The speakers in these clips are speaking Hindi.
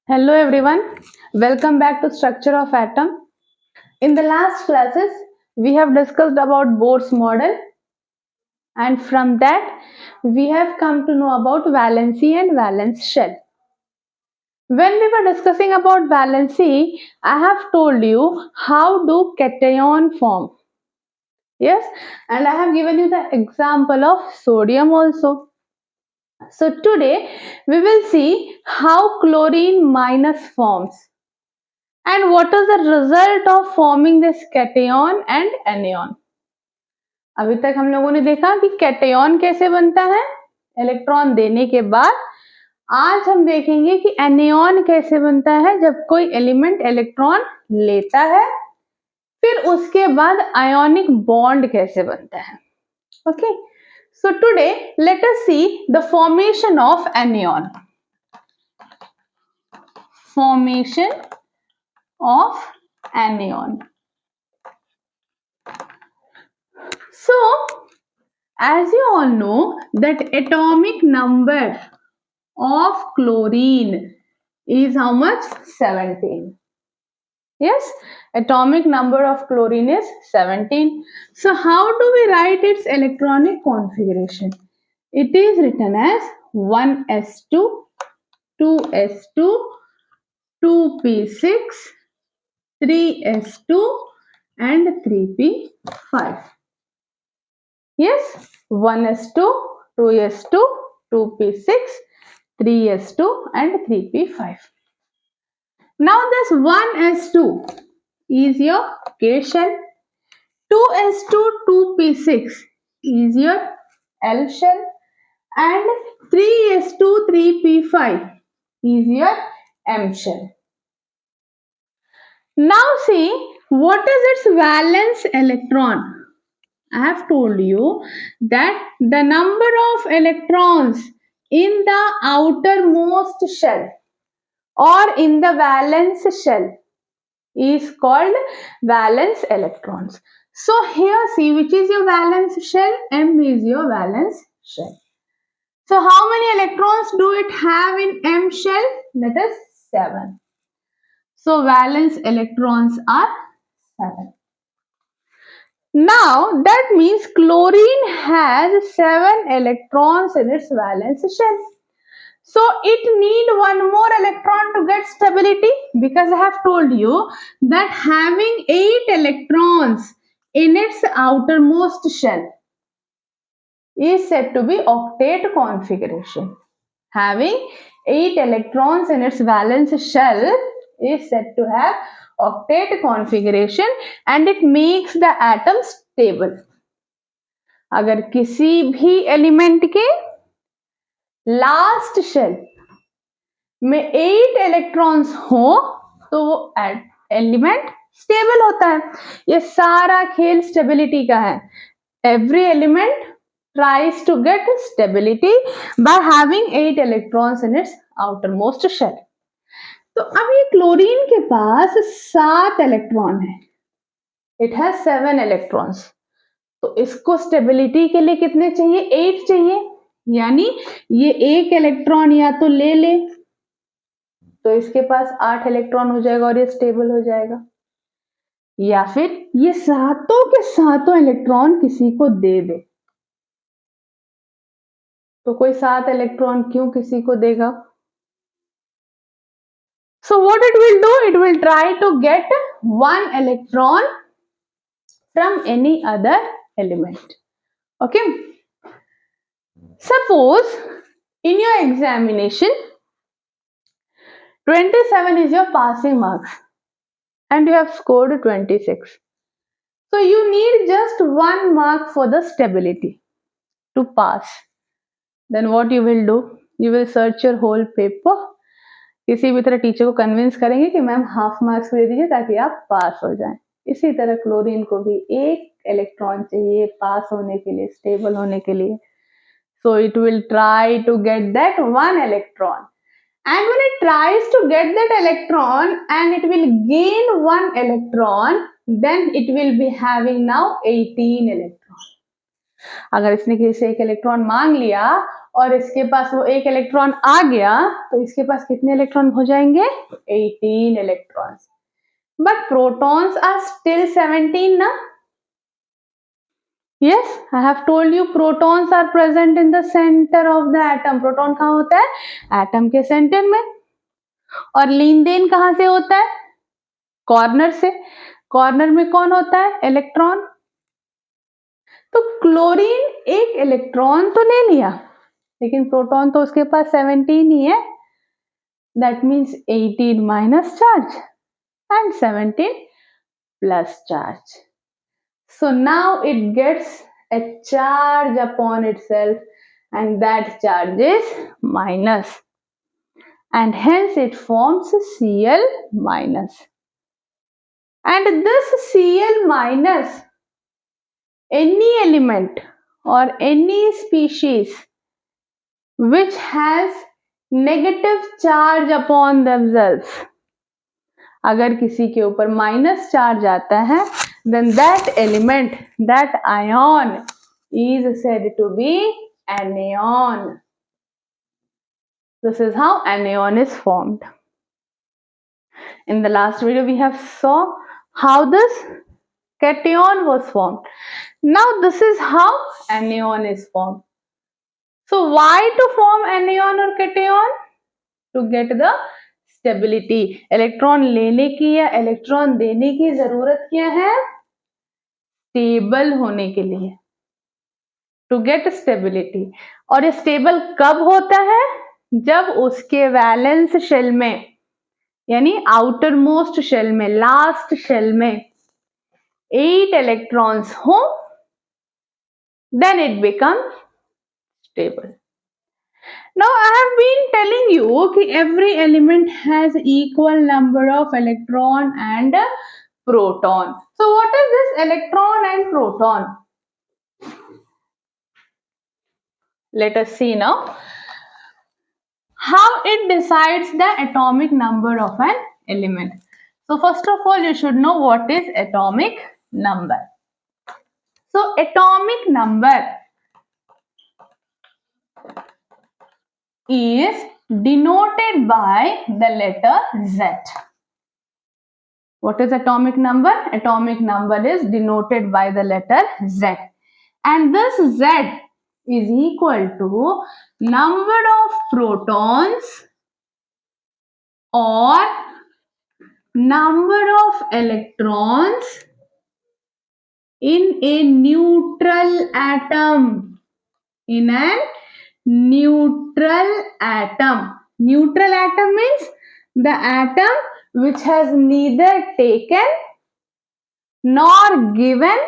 Hello everyone, welcome back to Structure of Atom. In the last classes, we have discussed about Bohr's model, and from that we have come to know about valency and valence shell. When we were discussing about valency, I have told you how do cation form. Yes, and I have given you the example of sodium also. So today we will see how chlorine minus forms. And what is the result of forming this cation and anion? अभी तक हम लोगों ने देखा कि कैटायन कैसे बनता है इलेक्ट्रॉन देने के बाद। आज हम देखेंगे कि एनियन कैसे बनता है जब कोई एलिमेंट इलेक्ट्रॉन लेता है, फिर उसके बाद आयोनिक बॉन्ड कैसे बनता है। Okay, so today let us see the formation of anion. Formation of anion. So, as you all know that atomic number of chlorine is how much? 17. Yes, atomic number of chlorine is 17. So, how do we write its electronic configuration? It is written as 1s2, 2s2, 2p6, 3s2 and 3p5. Yes, 1s2, 2s2, 2p6, 3s2 and 3p5. Now this 1s2 is your K shell, 2s2, 2p6 is your L shell and 3s2, 3p5 is your M shell. Now see what is its valence electron. I have told you that the number of electrons in the outermost shell or in the valence shell is called valence electrons. So here see which is your valence shell, M is your valence shell. So how many electrons do it have in M shell? That is 7. So valence electrons are 7. Now that means chlorine has 7 electrons in its valence shell. So it need one more electron to get stability, because I have told you that having 8 electrons in its outermost shell is said to be octet configuration. Having 8 electrons in its valence shell is said to have octet configuration and it makes the atom stable. अगर किसी भी एलिमेंट के लास्ट शेल में 8 इलेक्ट्रॉन्स हो तो वो एलिमेंट स्टेबल होता है। ये सारा खेल स्टेबिलिटी का है। Every element tries to get stability by having 8 electrons in its outermost shell. तो अब ये क्लोरीन के पास 7 इलेक्ट्रॉन है। It has 7 electrons. तो इसको स्टेबिलिटी के लिए कितने चाहिए? 8 चाहिए। यानी ये एक इलेक्ट्रॉन या तो ले ले तो इसके पास 8 इलेक्ट्रॉन हो जाएगा और ये स्टेबल हो जाएगा, या फिर ये सातों के सातों इलेक्ट्रॉन किसी को दे दे। तो कोई 7 इलेक्ट्रॉन क्यों किसी को देगा? So what it will do? It will try to get 1 electron from any other element. Okay. Suppose in your examination 27 is your passing marks and you have scored 26. So you need just 1 mark for the stability to pass. Then what you will do? You will search your whole paper. किसी भी तरह टीचर को कन्विंस करेंगे कि मैम हाफ मार्क्स दे दीजिए ताकि आप पास हो जाएं। इसी तरह क्लोरीन को भी एक इलेक्ट्रॉन चाहिए पास होने के लिए, स्टेबल होने के लिए। So it will try to get that 1 electron. And when it tries to get that electron and it will gain 1 electron, then it will be having now 18 electron. अगर इसने किसी से एक इलेक्ट्रॉन मांग लिया और इसके पास वो एक इलेक्ट्रॉन आ गया तो इसके पास कितने इलेक्ट्रॉन हो जाएंगे? 18 electrons. But protons are still 17 ना. Yes, I have told you protons are present in the center of the atom. Proton कहाँ होता है? एटम के सेंटर में. और लीन देन कहाँ से होता है? कॉर्नर से. कॉर्नर में कौन होता है? इलेक्ट्रॉन. तो क्लोरीन एक इलेक्ट्रॉन तो ले लिया, लेकिन प्रोटॉन तो उसके पास 17 ही है. That means 18 minus charge and 17 plus charge. So now it gets a charge upon itself and that charge is minus and hence it forms Cl minus. And this Cl minus, any element or any species which has negative charge upon themselves, अगर किसी के ऊपर माइनस चार्ज आता है then that element, that ion is said to be anion. This is how anion is formed. In the last video we have saw how this cation was formed. Now this is how anion is formed. So why to form anion or cation? To get the stability. Electron लेने की या इलेक्ट्रॉन देने की जरूरत क्या है? स्टेबल होने के लिए. To get stability. और ये स्टेबल कब होता है? जब उसके वैलेंस शेल में यानी आउटर मोस्ट शेल में, लास्ट शेल में 8 इलेक्ट्रॉन्स हो, then it becomes stable. Now I have been telling you that every element has equal number of electron and proton. So what is this electron and proton? Let us see now how it decides the atomic number of an element. So first of all you should know what is atomic number. So atomic number is denoted by the letter Z. What is atomic number? Atomic number is denoted by the letter Z. And this Z is equal to number of protons or number of electrons in a neutral atom. In a neutral atom. Neutral atom means the atom which has neither taken nor given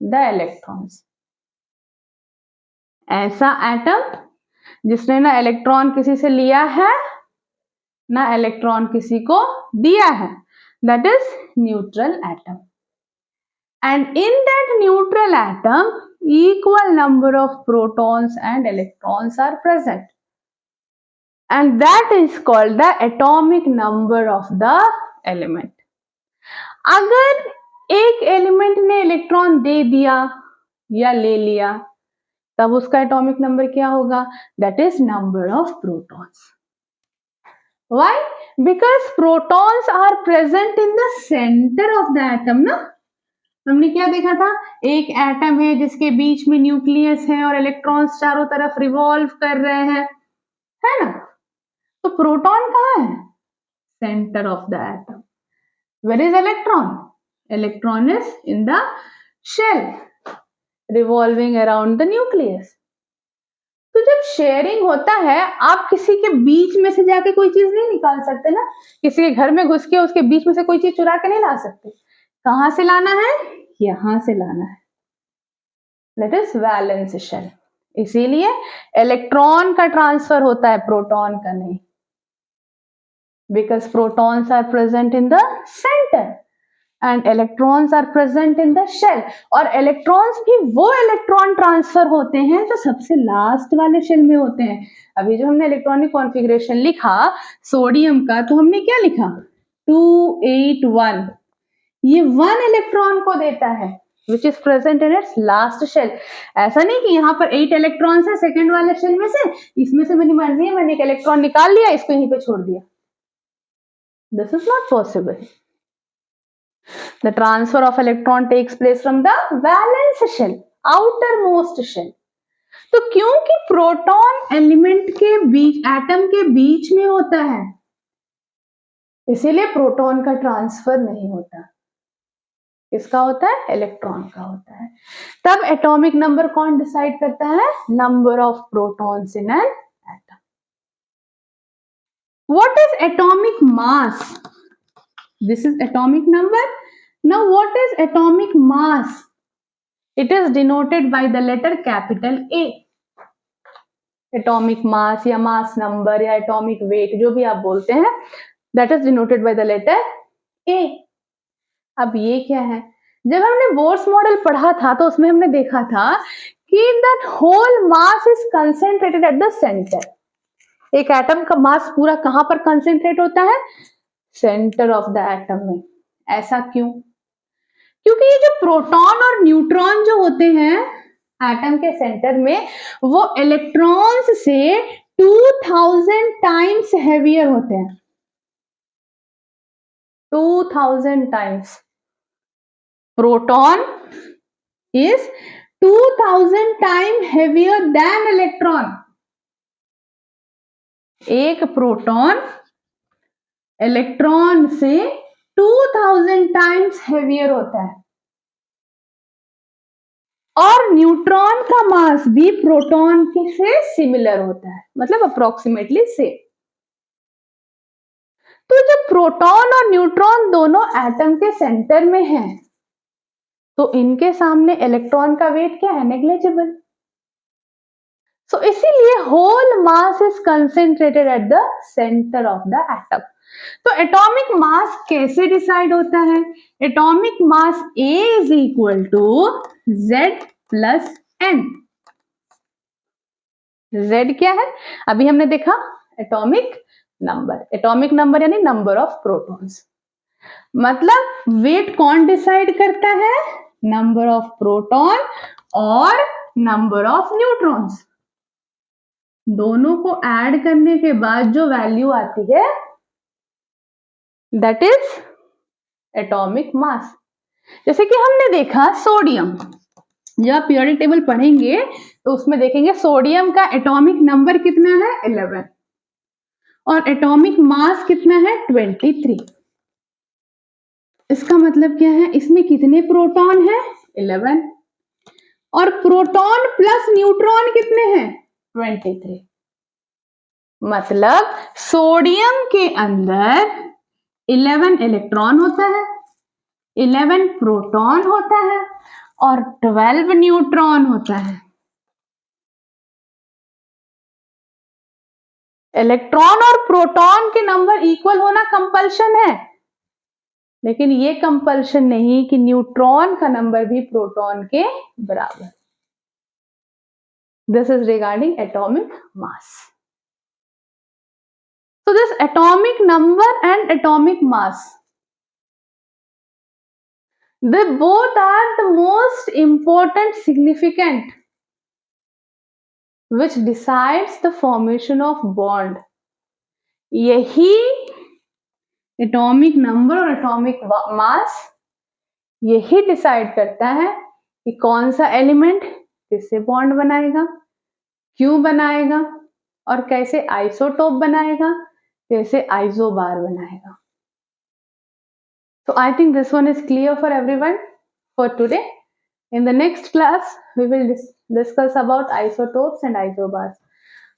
the electrons. ऐसा एटम जिसने ना इलेक्ट्रॉन किसी से लिया है ना इलेक्ट्रॉन किसी को दिया है, that is neutral atom. And in that neutral atom equal number of protons and electrons are present, and that is called the atomic number of the element. अगर एक एलिमेंट ने इलेक्ट्रॉन दे दिया या ले लिया तब उसका एटॉमिक नंबर क्या होगा? That is number of protons. Why? Because protons are present in the center of the atom ना. हमने क्या देखा था? एक एटम है जिसके बीच में न्यूक्लियस है और इलेक्ट्रॉन्स चारों तरफ रिवॉल्व कर रहे हैं, है ना. तो प्रोटॉन कहाँ है? Center of the atom. Where is electron? Electron is in the shell revolving around the nucleus. तो जब शेयरिंग होता है आप किसी के बीच में से जाके कोई चीज नहीं निकाल सकते ना. किसी के घर में घुस के उसके बीच में से कोई चीज चुरा के नहीं ला सकते. कहां से लाना है? यहां से लाना है. That is valence shell. इसीलिए इलेक्ट्रॉन का ट्रांसफर होता है, प्रोटॉन का नहीं. Because protons are present in the center and electrons are present in the shell. और इलेक्ट्रॉन्स भी वो इलेक्ट्रॉन ट्रांसफर होते हैं जो सबसे लास्ट वाले शेल में होते हैं. अभी जो हमने इलेक्ट्रॉनिक कॉन्फ़िगरेशन लिखा सोडियम का, तो हमने क्या लिखा? 281. ये 1 इलेक्ट्रॉन को देता है. which is present in its last shell. ऐसा नहीं कि यहाँ पर 8 इलेक्ट्रॉन्स है सेकेंड वाले शेल में से, इसमें से मेरी मर्जी है मैंने एक इलेक्ट्रॉन निकाल लिया इसको यहीं पे छोड़ दिया. This is not possible. The transfer of electron takes place from the valence shell, outermost shell. तो क्योंकि प्रोटॉन एलिमेंट के बीच, एटम के बीच में होता है, इसीलिए प्रोटॉन का ट्रांसफर नहीं होता. किसका होता है? इलेक्ट्रॉन का होता है. तब एटॉमिक नंबर कौन डिसाइड करता है? Number of protons in an atom. What is atomic mass? This is atomic number. Now what is atomic mass? It is denoted by the letter capital A. Atomic mass या mass number या atomic weight जो भी आप बोलते हैं, that is denoted by the letter A. अब ये क्या है? जब हमने बोर्स मॉडल पढ़ा था तो उसमें हमने देखा था कि that whole mass is concentrated at the center. एक एटम का मास पूरा कहां पर कंसेंट्रेट होता है? सेंटर ऑफ द एटम में. ऐसा क्यों? क्योंकि ये जो प्रोटॉन और न्यूट्रॉन जो होते हैं एटम के सेंटर में, वो इलेक्ट्रॉन्स से 2000 टाइम्स हेवियर होते हैं. 2000 times. Proton is 2000 time heavier than electron. एक प्रोटॉन इलेक्ट्रॉन से 2000 टाइम्स हेवियर होता है. और न्यूट्रॉन का मास भी प्रोटॉन के से सिमिलर होता है, मतलब अप्रोक्सीमेटली सेम. तो जब प्रोटॉन और न्यूट्रॉन दोनों एटम के सेंटर में हैं, तो इनके सामने इलेक्ट्रॉन का वेट क्या है? नेग्लिजिबल. सो इसीलिए whole mass is concentrated at the center of the atom. तो एटॉमिक मास कैसे डिसाइड होता है? Atomic mass A is equal to Z plus N. Z क्या है? अभी हमने देखा एटॉमिक नंबर. एटॉमिक नंबर यानी नंबर ऑफ प्रोटॉन्स. मतलब वेट कौन डिसाइड करता है? नंबर ऑफ प्रोटॉन और नंबर ऑफ न्यूट्रॉन्स. दोनों को ऐड करने के बाद जो वैल्यू आती है दैट इज एटॉमिक मास. जैसे कि हमने देखा सोडियम, जब आप पीरियोडिक टेबल पढ़ेंगे तो उसमें देखेंगे सोडियम का एटॉमिक नंबर कितना है? 11 और एटॉमिक मास कितना है? 23. इसका मतलब क्या है? इसमें कितने प्रोटॉन है? 11 और प्रोटॉन प्लस न्यूट्रॉन कितने हैं? 23. मतलब सोडियम के अंदर 11 इलेक्ट्रॉन होता है, 11 प्रोटॉन होता है और 12 न्यूट्रॉन होता है. इलेक्ट्रॉन और प्रोटॉन के नंबर इक्वल होना कंपल्शन है, लेकिन ये कंपल्शन नहीं कि न्यूट्रॉन का नंबर भी प्रोटॉन के बराबर. This is regarding atomic mass. So this atomic number and atomic mass, they both are the most important significant which decides the formation of bond. यही एटॉमिक नंबर और एटॉमिक मास यही डिसाइड करता है कि कौन सा एलिमेंट किससे बॉन्ड बनाएगा, क्यों बनाएगा और कैसे आइसोटोप बनाएगा, कैसे आइसोबार बनाएगा. So I think this one is clear for everyone for today. In the next class, we will discuss about isotopes and isobars.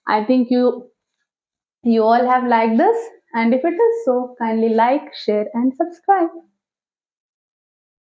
I think you all have liked this, and if it is so, kindly like, share and subscribe.